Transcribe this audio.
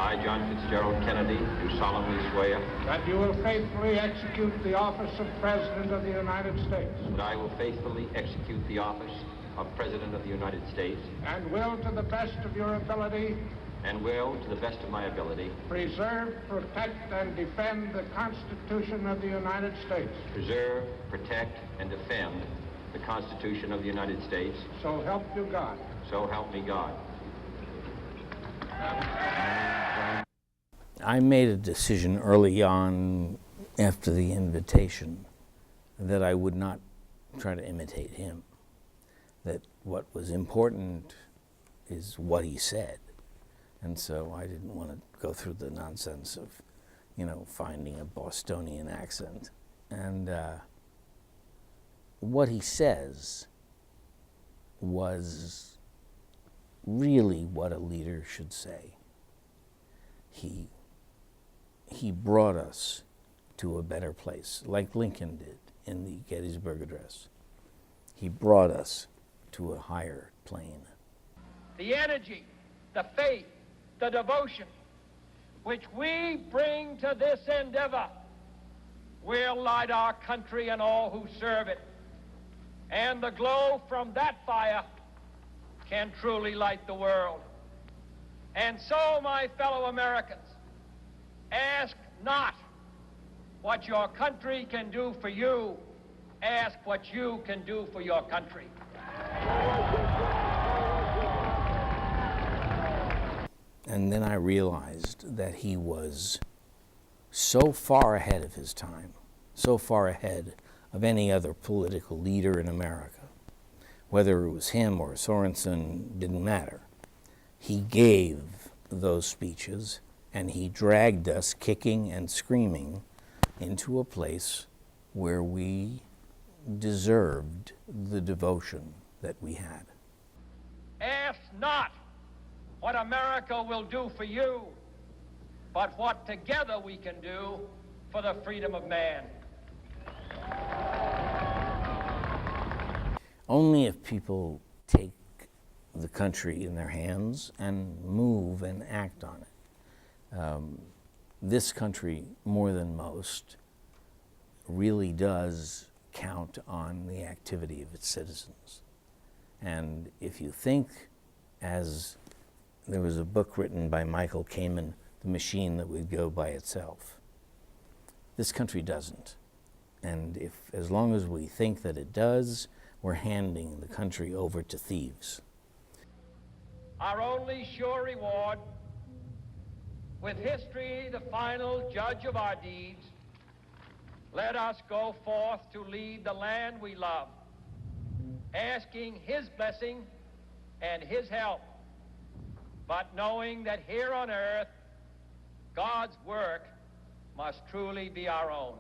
I, John Fitzgerald Kennedy, do solemnly swear that you will faithfully execute the office of President of the United States. that I will faithfully execute the office of President of the United States And will, to the best of your ability, and will, to the best of my ability, preserve, protect, and defend the Constitution of the United States. preserve, protect, and defend the Constitution of the United States. So help you God. So help me God. I made a decision early on after the invitation that I would not try to imitate him, that what was important is what he said. And so I didn't want to go through the nonsense of, finding a Bostonian accent. And what he says was really what a leader should say. He brought us to a better place, like Lincoln did in the Gettysburg Address. He brought us to a higher plane. The energy, the faith, the devotion which we bring to this endeavor will light our country and all who serve it. And the glow from that fire can truly light the world. And so, my fellow Americans, ask not what your country can do for you, ask what you can do for your country. And then I realized that he was so far ahead of his time, so far ahead of any other political leader in America. Whether it was him or Sorensen, didn't matter. He gave those speeches, and he dragged us kicking and screaming into a place where we deserved the devotion that we had. Ask not what America will do for you, but what together we can do for the freedom of man. Only if people take the country in their hands and move and act on it. This country, more than most, really does count on the activity of its citizens. And if you think, as there was a book written by Michael Kamen, The Machine That Would Go By Itself, this country doesn't. And as long as we think that it does, we're handing the country over to thieves. Our only sure reward, with history the final judge of our deeds, let us go forth to lead the land we love, asking his blessing and his help, but knowing that here on earth, God's work must truly be our own.